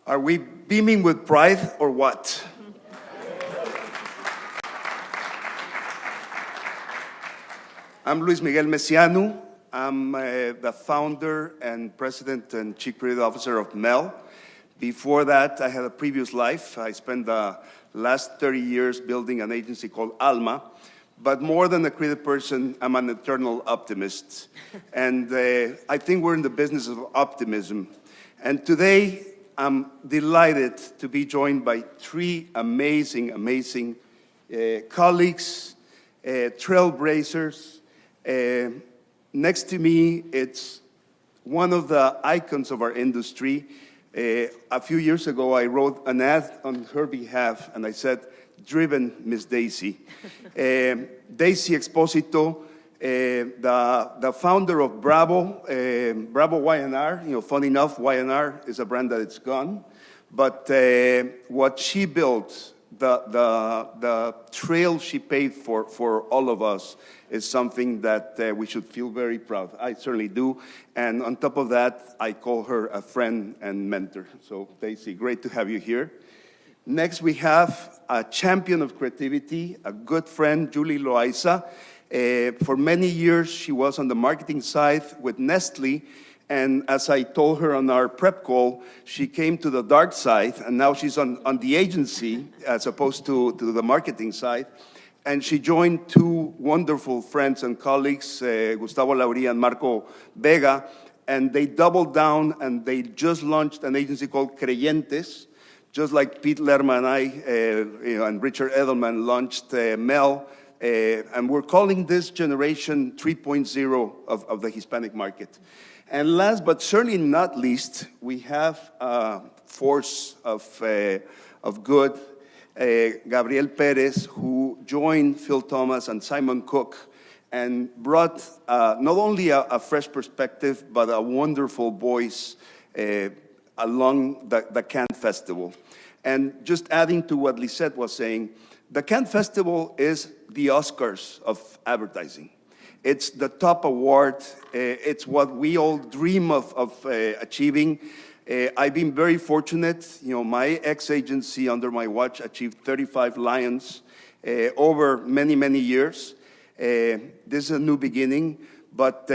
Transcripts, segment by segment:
Are we beaming with pride or what? I'm Luis Miguel Mesiano. I'm the founder and president and chief creative officer of MEL. Before that, I had a previous life. I spent the last 30 years building an agency called Alma. But more than a creative person, I'm an eternal optimist. And I think we're in the business of optimism. And today, I'm delighted to be joined by three amazing colleagues, trailblazers. Next to me, it's one of the icons of our industry. A few years ago, I wrote an ad on her behalf, and I said, "Driven Miss Daisy." Daisy Expósito, the founder of Bravo Y&R. You know, funny enough, Y&R is a brand that it's gone. But what she built, the trail she paved for all of us is something that we should feel very proud. I certainly do. And on top of that, I call her a friend and mentor. So Daisy, great to have you here. Next, we have a champion of creativity, a good friend, Julie Loaiza. For many years, she was on the marketing side with Nestle. And as I told her on our prep call, she came to the dark side, and now she's on the agency as opposed to the marketing side. And she joined two wonderful friends and colleagues, Gustavo Lauría and Marco Vega, and they doubled down and they just launched an agency called Creyentes, just like Pete Lerma and I and Richard Edelman launched MEL. And we're calling this generation 3.0 of the Hispanic market. And last but certainly not least, we have a force of good, Gabrielle Perez, who joined Phil Thomas and Simon Cook and brought not only a fresh perspective, but a wonderful voice along the Cannes Festival. And just adding to what Lisette was saying, the Cannes Festival is the Oscars of advertising. It's the top award. It's what we all dream of achieving. I've been very fortunate. You know, my ex-agency under my watch achieved 35 Lions over many years. This is a new beginning, but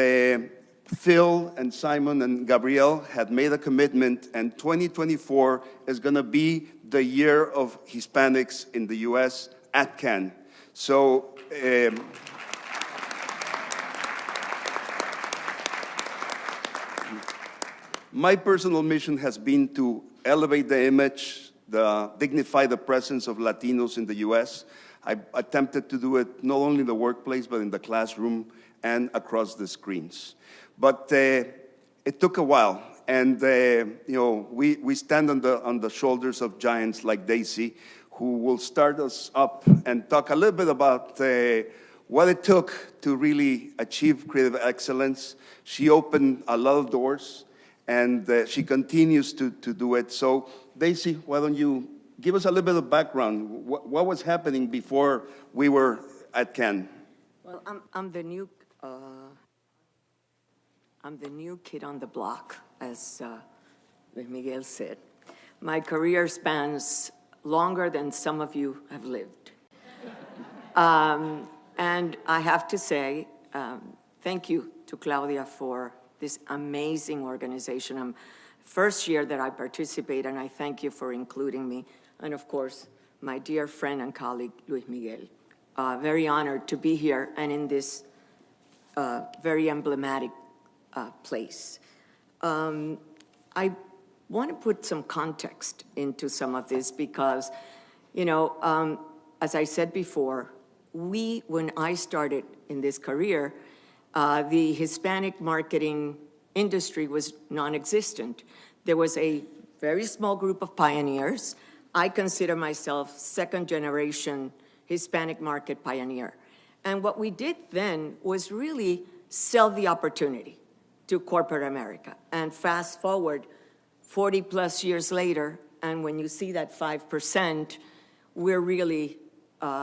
Phil and Simon and Gabrielle had made a commitment, and 2024 is going to be the year of Hispanics in the U.S. at Cannes. So. My personal mission has been to elevate the image, dignify the presence of Latinos in the U.S. I attempted to do it not only in the workplace, but in the classroom and across the screens. But it took a while, and you know, we stand on the shoulders of giants like Daisy, who will start us up and talk a little bit about what it took to really achieve creative excellence. She opened a lot of doors, and she continues to do it. So, Daisy, why don't you give us a little bit of background? What was happening before we were at Cannes? Well, I'm the new kid on the block, as Miguel said. My career spans longer than some of you have lived. And I have to say, thank you to Claudia for this amazing organization. First year that I participate, and I thank you for including me. And of course, my dear friend and colleague, Luis Miguel. Very honored to be here and in this very emblematic place. I want to put some context into some of this because, you know, as I said before, when I started in this career, the Hispanic marketing industry was non-existent. There was a very small group of pioneers. I consider myself second-generation Hispanic market pioneer. And what we did then was really sell the opportunity to corporate America. And fast forward 40 plus years later, and when you see that 5%, we're really,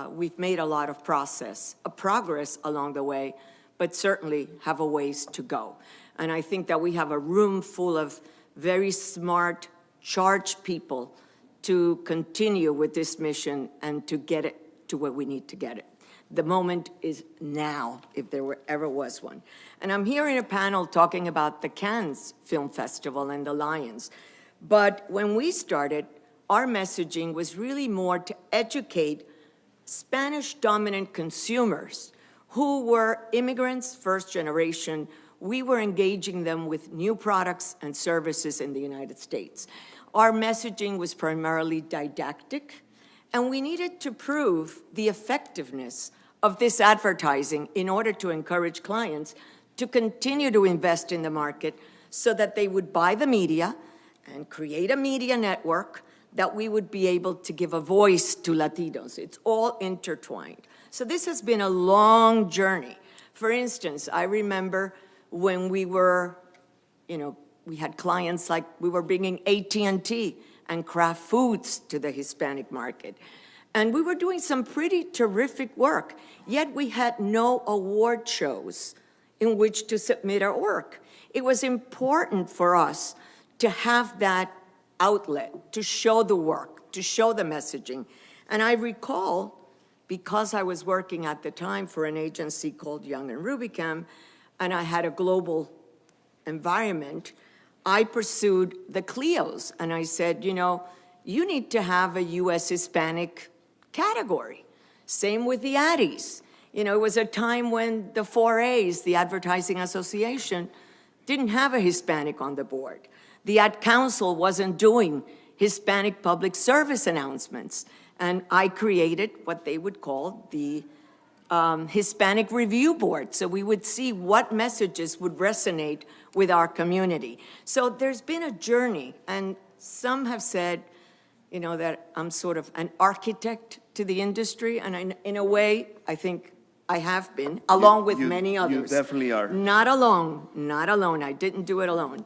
we've made a lot of progress along the way, but certainly have a ways to go. And I think that we have a room full of very smart, charge people to continue with this mission and to get it to where we need to get it. The moment is now, if there ever was one. And I'm here in a panel talking about the Cannes Film Festival and the Lions. But when we started, our messaging was really more to educate Spanish-dominant consumers who were immigrants, first generation. We were engaging them with new products and services in the United States. Our messaging was primarily didactic, and we needed to prove the effectiveness of this advertising in order to encourage clients to continue to invest in the market so that they would buy the media and create a media network that we would be able to give a voice to Latinos. It's all intertwined. So this has been a long journey. For instance, I remember when we were, we had clients like we were bringing AT&T and Kraft Foods to the Hispanic market. And we were doing some pretty terrific work, yet we had no award shows in which to submit our work. It was important for us to have that outlet, to show the work, to show the messaging. And I recall, because I was working at the time for an agency called Young and Rubicam, and I had a global environment, I pursued the Clios, and I said, you need to have a U.S. Hispanic category. Same with the Addies. It was a time when the 4As, the Advertising Association, didn't have a Hispanic on the board. The Ad Council wasn't doing Hispanic public service announcements. And I created what they would call the Hispanic Review Board. So we would see what messages would resonate with our community. So there's been a journey, and some have said, that I'm sort of an architect to the industry, and in a way, I think I have been, along with many others. You definitely are. Not alone. I didn't do it alone.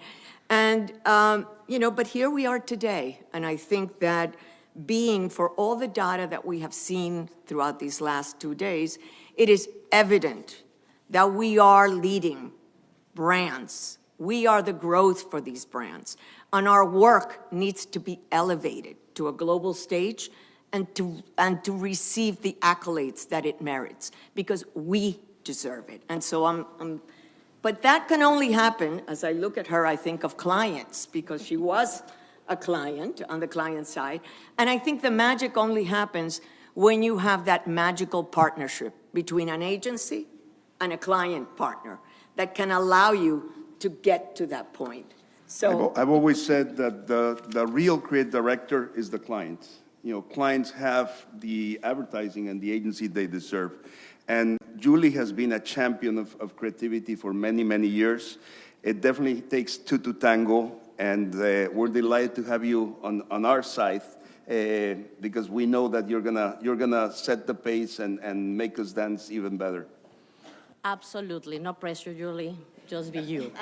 And, but here we are today, and I think that for all the data that we have seen throughout these last 2 days, it is evident that we are leading brands. We are the growth for these brands. And our work needs to be elevated to a global stage and to receive the accolades that it merits, because we deserve it. And so but that can only happen, as I look at her, I think of clients, because she was a client on the client side. And I think the magic only happens when you have that magical partnership between an agency and a client partner that can allow you to get to that point. So I've always said that the real creative director is the client. Clients have the advertising and the agency they deserve. And Julie has been a champion of creativity for many, many years. It definitely takes two to tango, and we're delighted to have you on our side because we know that you're gonna set the pace and make us dance even better. Absolutely, no pressure, Julie. Just be you.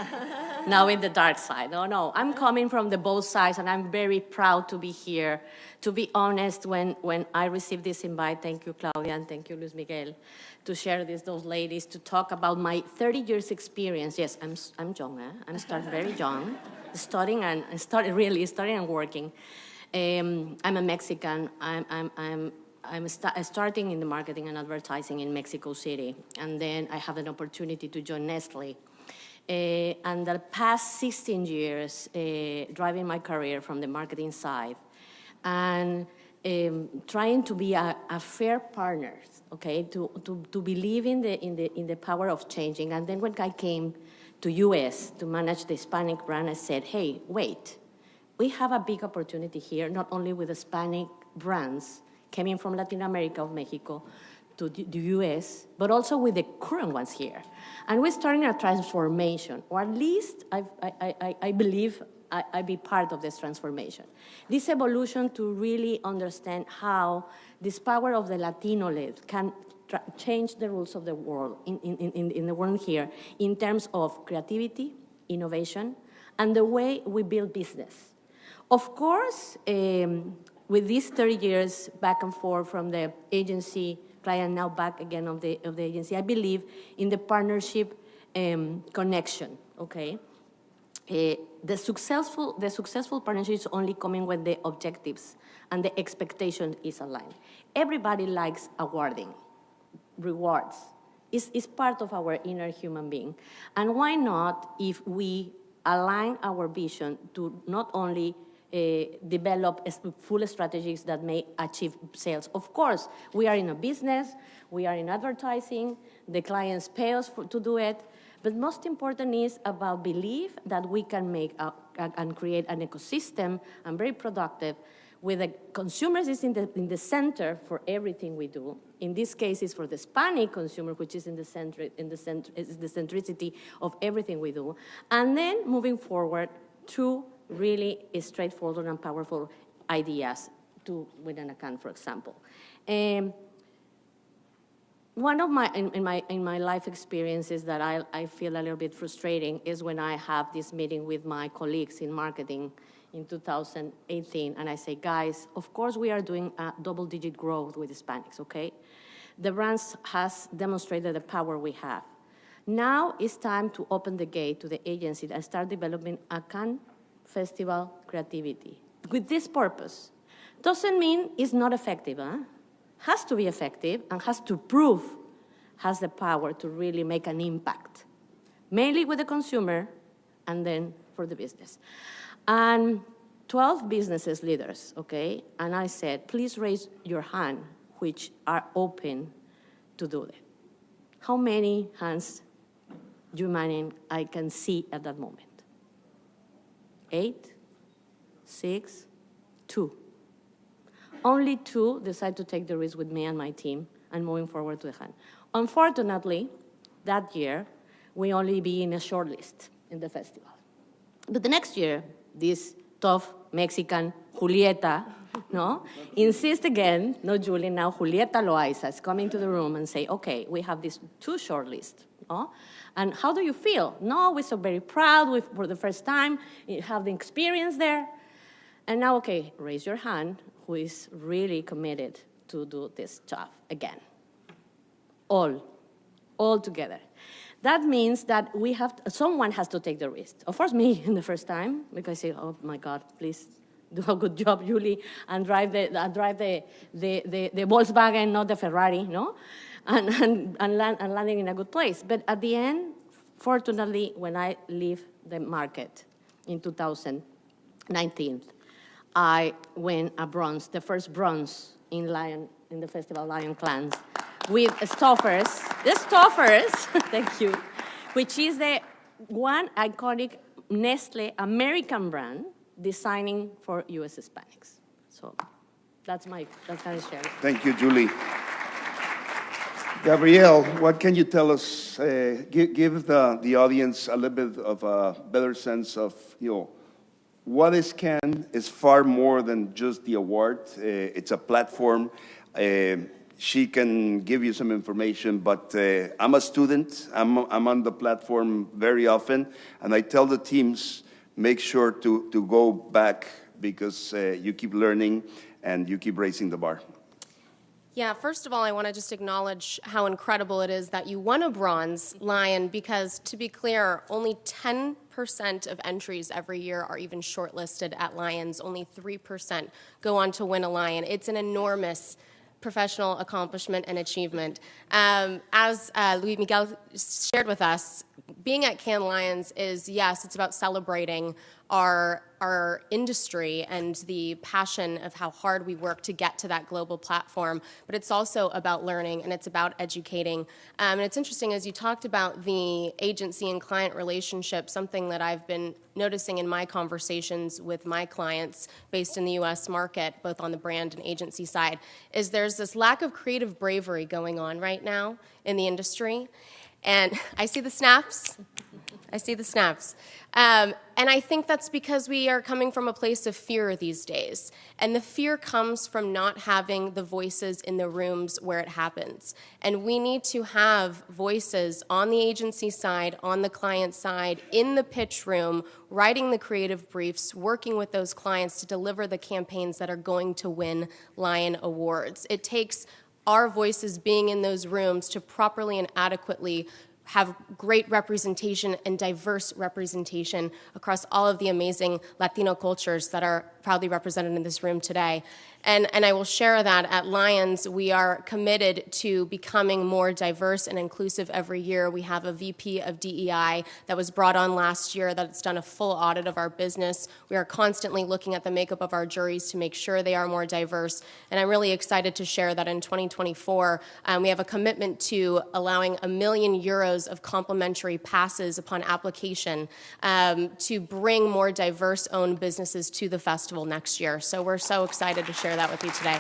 Now in the dark side. No, I'm coming from the both sides, and I'm very proud to be here. To be honest, when I received this invite, thank you, Claudia, and thank you, Luis Miguel, to share those ladies, to talk about my 30 years experience. Yes, I'm young, I'm starting very young, studying and working. I'm a Mexican. I'm starting in the marketing and advertising in Mexico City, and then I have an opportunity to join Nestle. And the past 16 years, driving my career from the marketing side and trying to be a fair partner, okay, to believe in the power of changing. And then when I came to US to manage the Hispanic brand, I said, hey, wait, we have a big opportunity here, not only with Hispanic brands coming from Latin America or Mexico to the US, but also with the current ones here. And we're starting a transformation, or at least I believe I be part of this transformation. This evolution to really understand how this power of the Latino led can change the rules of the world, in the world here, in terms of creativity, innovation, and the way we build business. Of course, with these 30 years back and forth from the agency, client now back again of the agency, I believe in the partnership connection, okay? the successful partnership is only coming when the objectives and the expectation is aligned. Everybody likes awarding, rewards. It's part of our inner human being. And why not, if we align our vision to not only develop full strategies that may achieve sales. Of course, we are in a business, we are in advertising, the clients pay us to do it, but most important is about belief that we can make and create an ecosystem and very productive with the consumers is in the center for everything we do. In this case, it's for the Hispanic consumer, which is is the centricity of everything we do. And then moving forward through really straightforward and powerful ideas to win an account, for example. One of my life experiences that I feel a little bit frustrating is when I have this meeting with my colleagues in marketing in 2018, and I say, guys, of course we are doing a double-digit growth with Hispanics, okay? The brands has demonstrated the power we have. Now it's time to open the gate to the agency and start developing a Cannes Festival creativity. With this purpose, doesn't mean it's not effective, huh? Has to be effective and has to prove has the power to really make an impact, mainly with the consumer and then for the business. And 12 businesses leaders, okay? And I said, please raise your hand which are open to do that. How many hands do you imagine I can see at that moment? 8, 6, 2. Only 2 decide to take the risk with me and my team and moving forward to the hand. Unfortunately, that year, we only be in a short list in the festival. But the next year, this tough Mexican Julieta, no, insist again, no Julie, now Julieta Loaiza is coming to the room and say, okay, we have these 2 short lists, no? And how do you feel? No, we're so very proud, for the first time, you have the experience there. And now, okay, raise your hand, who is really committed to do this job again. All together. That means that someone has to take the risk. Of course, me in the first time, because I say, oh my God, please do a good job, Julie, and drive the Volkswagen, not the Ferrari, no? And landing in a good place. But at the end, fortunately, when I leave the market in 2019, I win a bronze, the first bronze in the Festival Lion Clans, with Stouffer's, thank you, which is the one iconic Nestle American brand designing for U.S. Hispanics. So that's kind of sharing. Thank you, Julie. Gabrielle, what can you tell us? Give the audience a little bit of a better sense of, what is Cannes is far more than just the award. It's a platform. She can give you some information, but I'm a student. I'm on the platform very often, and I tell the teams, make sure to go back because you keep learning and you keep raising the bar. Yeah, first of all, I want to just acknowledge how incredible it is that you won a bronze lion because, to be clear, only 10% of entries every year are even shortlisted at Lions. Only 3% go on to win a lion. It's an enormous professional accomplishment and achievement. As Luis Miguel shared with us, being at Cannes Lions is, yes, it's about celebrating our industry and the passion of how hard we work to get to that global platform, but it's also about learning and it's about educating. And it's interesting, as you talked about the agency and client relationship, something that I've been noticing in my conversations with my clients based in the U.S. market, both on the brand and agency side, is there's this lack of creative bravery going on right now in the industry. And I see the snaps. And I think that's because we are coming from a place of fear these days. And the fear comes from not having the voices in the rooms where it happens. And we need to have voices on the agency side, on the client side, in the pitch room, writing the creative briefs, working with those clients to deliver the campaigns that are going to win Lion Awards. It takes our voices being in those rooms to properly and adequately have great representation and diverse representation across all of the amazing Latino cultures that are proudly represented in this room today. And I will share that at Lions, we are committed to becoming more diverse and inclusive every year. We have a VP of DEI that was brought on last year that's done a full audit of our business. We are constantly looking at the makeup of our juries to make sure they are more diverse. And I'm really excited to share that in 2024, we have a commitment to allowing €1 million of complimentary passes upon application to bring more diverse-owned businesses to the festival next year. So we're so excited to share that with you today.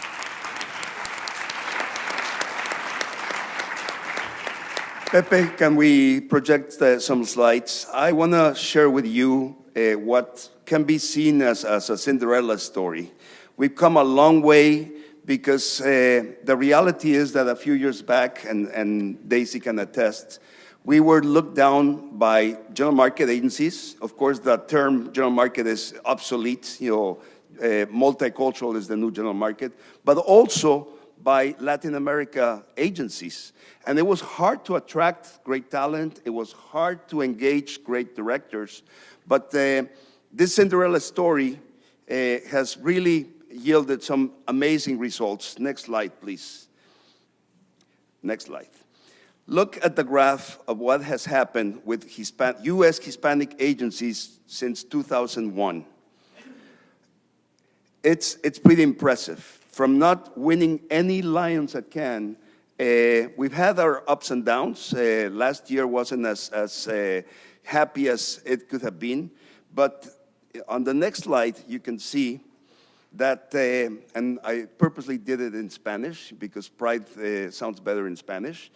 Pepe, can we project some slides? I want to share with you what can be seen as a Cinderella story. We've come a long way because the reality is that a few years back, and Daisy can attest, we were looked down by general market agencies. Of course, the term general market is obsolete. Multicultural is the new general market, but also by Latin America agencies. And it was hard to attract great talent. It was hard to engage great directors. But this Cinderella story has really yielded some amazing results. Next slide, please. Next slide. Look at the graph of what has happened with U.S. Hispanic agencies since 2001. It's pretty impressive. From not winning any Lions at Cannes, we've had our ups and downs. Last year wasn't as happy as it could have been. But on the next slide, you can see that, and I purposely did it in Spanish because pride sounds better in Spanish.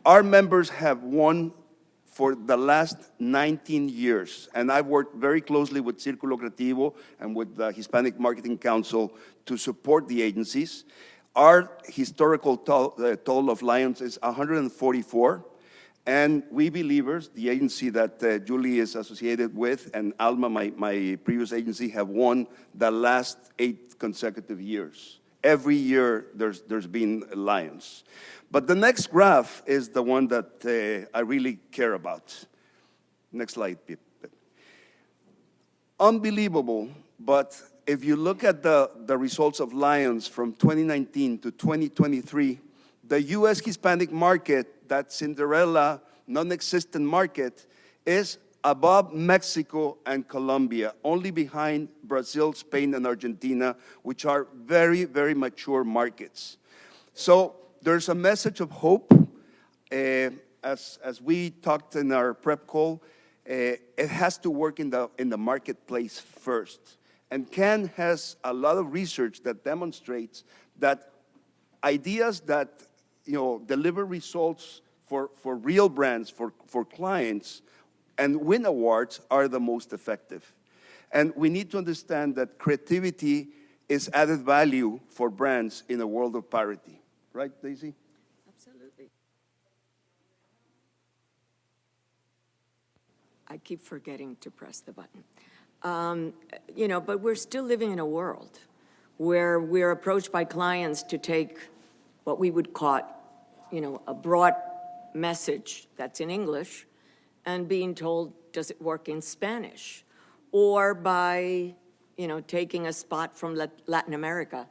Our members have won for the last 19 years, and I've worked very closely with Círculo Creativo and with the Hispanic Marketing Council to support the agencies. Our historical total of Lions is 144, and We Believers, the agency that Julie is associated with, and Alma, my previous agency, have won the last 8 consecutive years. Every year there's been Lions. But the next graph is the one that I really care about. Next slide, Pip. Unbelievable, but if you look at the results of Lions from 2019 to 2023, the U.S. Hispanic market, that Cinderella, non-existent market, is above Mexico and Colombia, only behind Brazil, Spain, and Argentina, which are very, very mature markets. So there's a message of hope. As we talked in our prep call, it has to work in the marketplace first. And Cannes has a lot of research that demonstrates that ideas that deliver results for real brands, for clients, and win awards are the most effective. And we need to understand that creativity is added value for brands in a world of parity. Right, Daisy? Absolutely. I keep forgetting to press the button. But we're still living in a world where we're approached by clients to take what we would call, a broad message that's in English and being told, does it work in Spanish? Or by, taking a spot from Latin America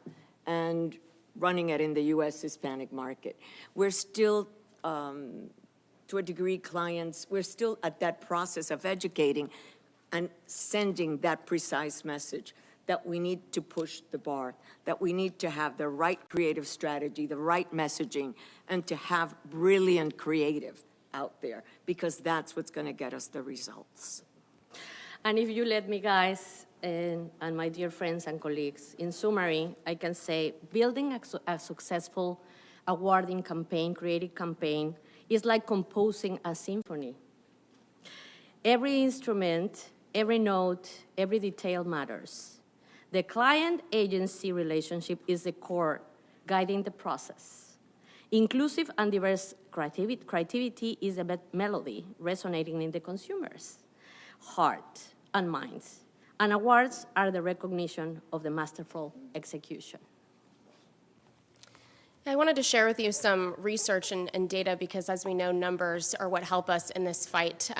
and running it in the U.S. Hispanic market. We're still, to a degree, we're still at that process of educating and sending that precise message that we need to push the bar, that we need to have the right creative strategy, the right messaging, and to have brilliant creative out there, because that's what's going to get us the results. And if you let me, guys, and my dear friends and colleagues, in summary, I can say building a successful awarding campaign, creative campaign, is like composing a symphony. Every instrument, every note, every detail matters. The client-agency relationship is the core guiding the process. Inclusive and diverse creativity is a melody resonating in the consumer's heart and minds. And awards are the recognition of the masterful execution. I wanted to share with you some research and data because, as we know, numbers are what help us in this fight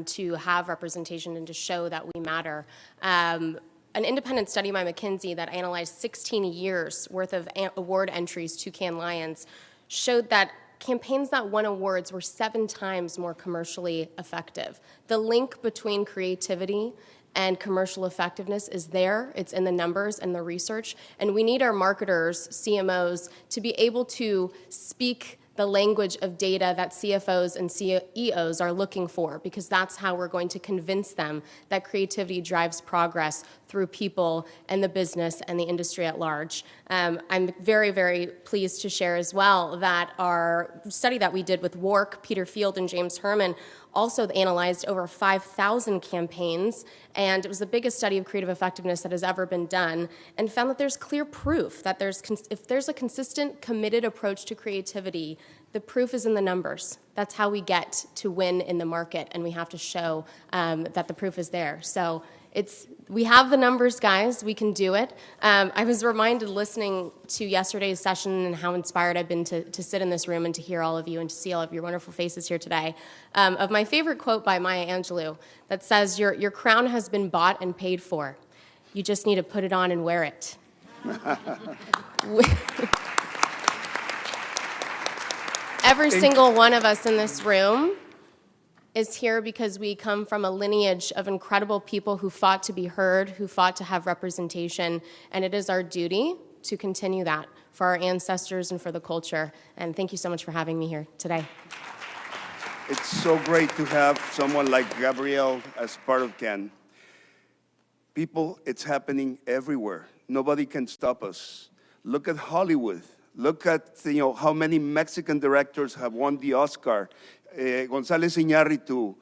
to have representation and to show that we matter. An independent study by McKinsey that analyzed 16 years worth of award entries to Cannes Lions showed that campaigns that won awards were 7 times more commercially effective. The link between creativity and commercial effectiveness is there. It's in the numbers and the research. And we need our marketers, CMOs, to be able to speak the language of data that CFOs and CEOs are looking for, because that's how we're going to convince them that creativity drives progress through people and the business and the industry at large. I'm very, very pleased to share as well that our study that we did with WARC, Peter Field and James Herman, also analyzed over 5,000 campaigns, and it was the biggest study of creative effectiveness that has ever been done, and found that there's clear proof that if there's a consistent, committed approach to creativity, the proof is in the numbers. That's how we get to win in the market, and we have to show that the proof is there. So we have the numbers, guys. We can do it. I was reminded listening to yesterday's session and how inspired I've been to sit in this room and to hear all of you and to see all of your wonderful faces here today, of my favorite quote by Maya Angelou that says, your crown has been bought and paid for. You just need to put it on and wear it. Every single one of us in this room is here because we come from a lineage of incredible people who fought to be heard, who fought to have representation, and it is our duty to continue that for our ancestors and for the culture. And thank you so much for having me here today. It's so great to have someone like Gabrielle as part of Cannes. People, it's happening everywhere. Nobody can stop us. Look at Hollywood. Look at how many Mexican directors have won the Oscar. González Iñárritu,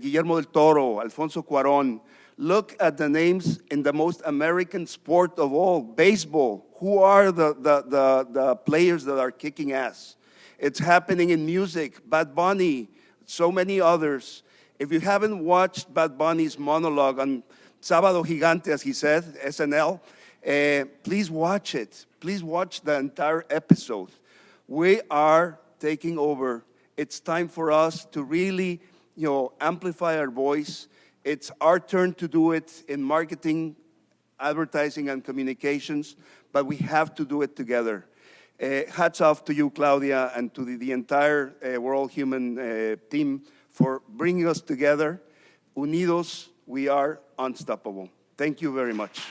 Guillermo del Toro, Alfonso Cuarón. Look at the names in the most American sport of all, baseball. Who are the players that are kicking ass? It's happening in music, Bad Bunny, so many others. If you haven't watched Bad Bunny's monologue on Sábado Gigante, as he said, SNL, please watch it. Please watch the entire episode. We are taking over. It's time for us to really, amplify our voice. It's our turn to do it in marketing, advertising, and communications, but we have to do it together. Hats off to you, Claudia, and to the entire World Human team for bringing us together. Unidos, we are unstoppable. Thank you very much.